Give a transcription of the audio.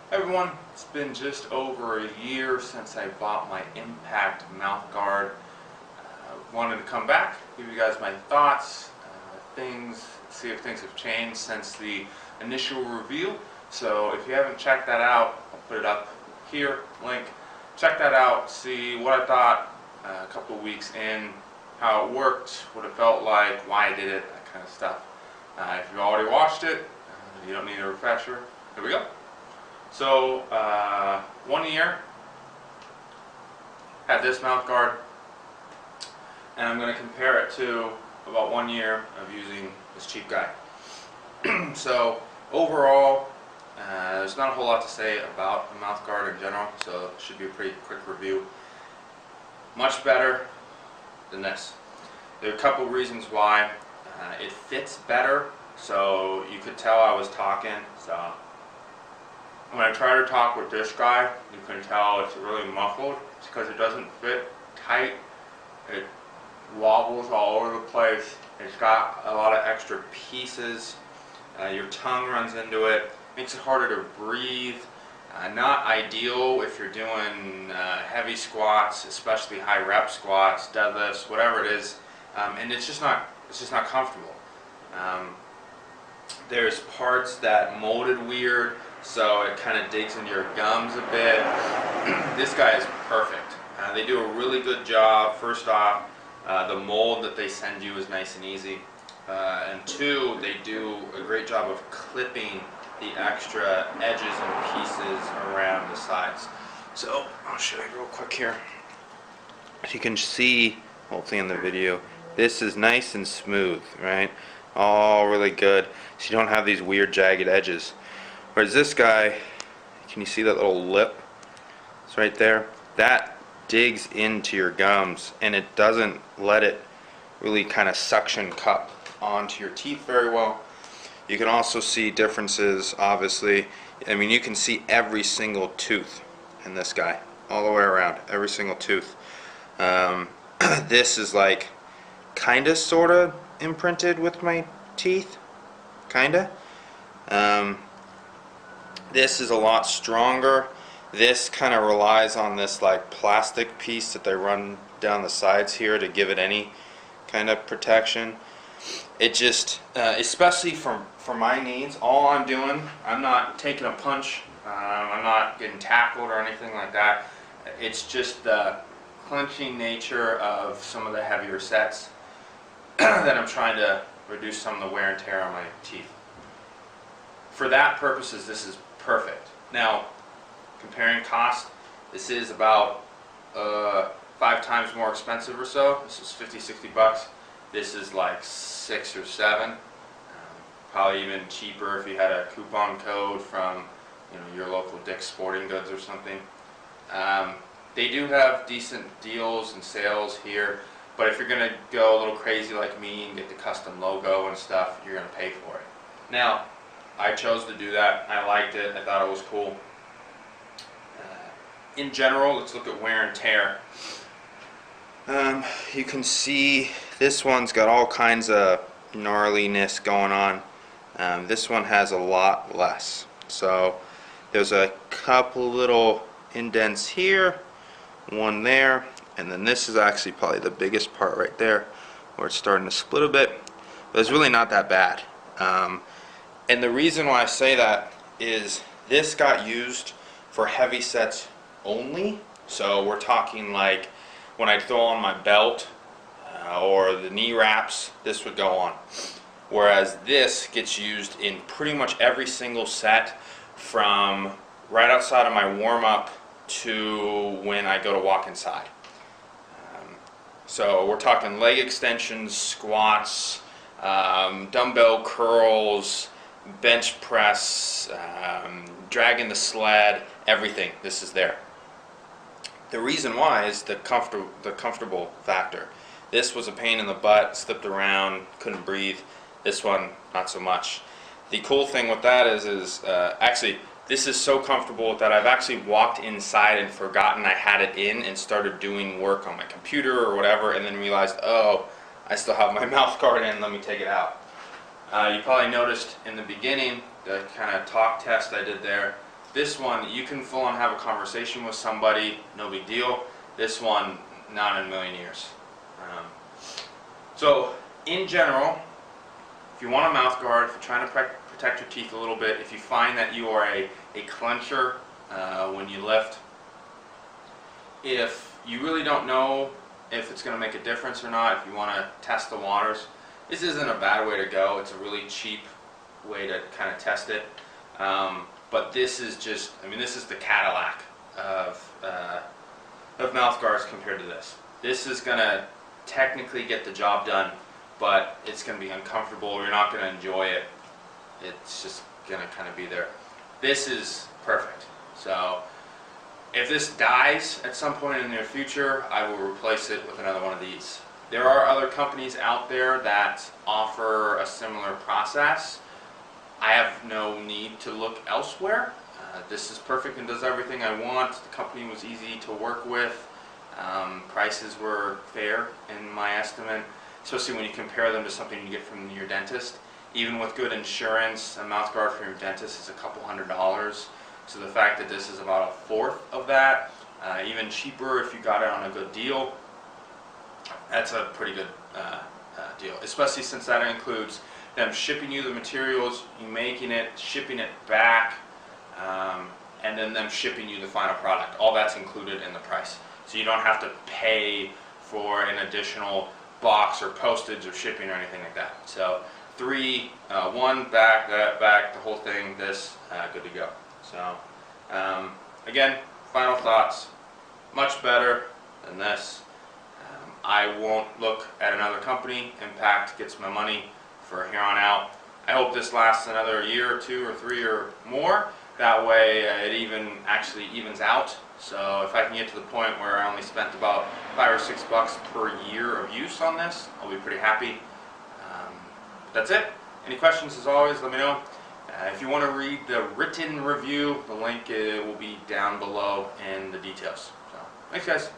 Hey everyone, it's been just over a year since I bought my Impact Mouthguard. Wanted to come back, give you guys my thoughts, see if things have changed since the initial review. So if you haven't checked that out, I'll put it up here, link. Check that out, see what I thought a couple of weeks in, how it worked, what it felt like, why I did it, that kind of stuff. If you've already watched it, you don't need a refresher. Here we go. So, 1 year, had this mouth guard, and I'm going to compare it to about 1 year of using this cheap guy. So, overall, there's not a whole lot to say about the mouth guard in general, so it should be a pretty quick review. Much better than this. There are a couple reasons why. It fits better, so you could tell I was talking. So when I try to talk with this guy, you can tell it's really muffled. It's because it doesn't fit tight. It wobbles all over the place. It's got a lot of extra pieces. Your tongue runs into it. Makes it harder to breathe. Not ideal if you're doing heavy squats, especially high rep squats, deadlifts, whatever it is. And it's just not comfortable. There's parts that molded weird, so it kind of digs into your gums a bit. This guy is perfect. They do a really good job. First off, the mold that they send you is nice and easy. And two, they do a great job of clipping the extra edges and pieces around the sides. So I'll show you real quick here. As you can see, hopefully in the video, this is nice and smooth, right? All really good. So you don't have these weird jagged edges. Whereas this guy, can you see that little lip? It's right there. That digs into your gums and it doesn't let it really kind of suction cup onto your teeth very well. You can also see differences, obviously. I mean, you can see every single tooth in this guy, all the way around, every single tooth. This is like kinda sorta imprinted with my teeth, kinda. This is a lot stronger. This kind of relies on this like plastic piece that they run down the sides here to give it any kind of protection. It just, especially for my needs, all I'm doing, I'm not taking a punch, I'm not getting tackled or anything like that. It's just the clenching nature of some of the heavier sets that I'm trying to reduce some of the wear and tear on my teeth. For that purposes, this is perfect. Now, comparing cost, this is about 5 times more expensive or so. This is 50-60 bucks. This is like 6 or 7. Probably even cheaper if you had a coupon code from your local Dick's Sporting Goods or something. They do have decent deals and sales here, but if you're going to go a little crazy like me and get the custom logo and stuff, you're going to pay for it. Now, I chose to do that. I liked it. I thought it was cool. In general, let's look at wear and tear. You can see this one's got all kinds of gnarliness going on. This one has a lot less. So there's a couple little indents here, one there, and then this is actually probably the biggest part right there where it's starting to split a bit. But it's really not that bad. And the reason why I say that is this got used for heavy sets only. So we're talking like when I throw on my belt or the knee wraps, this would go on. Whereas this gets used in pretty much every single set from right outside of my warm-up to when I go to walk inside. So we're talking leg extensions, squats, dumbbell curls, bench press, dragging the sled, everything. This is there. The reason why is the comfortable factor. This was a pain in the butt, slipped around, couldn't breathe. This one, not so much. The cool thing with that is actually, this is so comfortable that I've actually walked inside and forgotten I had it in and started doing work on my computer or whatever, and then realized, oh, I still have my mouth guard in, let me take it out. You probably noticed in the beginning, the kind of talk test I did there, This one, you can full on have a conversation with somebody, no big deal. This one, not in a million years. So, in general, if you want a mouth guard, if you're trying to protect your teeth a little bit, if you find that you are a clencher when you lift, if you really don't know if it's going to make a difference or not, if you want to test the waters, this isn't a bad way to go. It's a really cheap way to kind of test it. But this is just, I mean, this is the Cadillac of mouth guards compared to this. This is going to technically get the job done, but it's going to be uncomfortable. You're not going to enjoy it. It's just going to kind of be there. This is perfect. So if this dies at some point in the near future, I will replace it with another one of these. There are other companies out there that offer a similar process. I have no need to look elsewhere. This is perfect and does everything I want. The company was easy to work with. Prices were fair in my estimate, especially when you compare them to something you get from your dentist. Even with good insurance, a mouth guard from your dentist is a couple $100s. So the fact that this is about a fourth of that, even cheaper if you got it on a good deal, that's a pretty good deal, especially since that includes them shipping you the materials, you making it, shipping it back, and then them shipping you the final product. All that's included in the price. So you don't have to pay for an additional box or postage or shipping or anything like that. So one back, that back, the whole thing, this, good to go. So again, final thoughts, much better than this. I won't look at another company. Impact gets my money for here on out. I hope this lasts another year or two or three or more. That way it actually evens out. So if I can get to the point where I only spent about $5 or $6 per year of use on this, I'll be pretty happy. That's it. Any questions, as always, let me know. If you want to read the written review, the link will be down below in the details. So, thanks guys.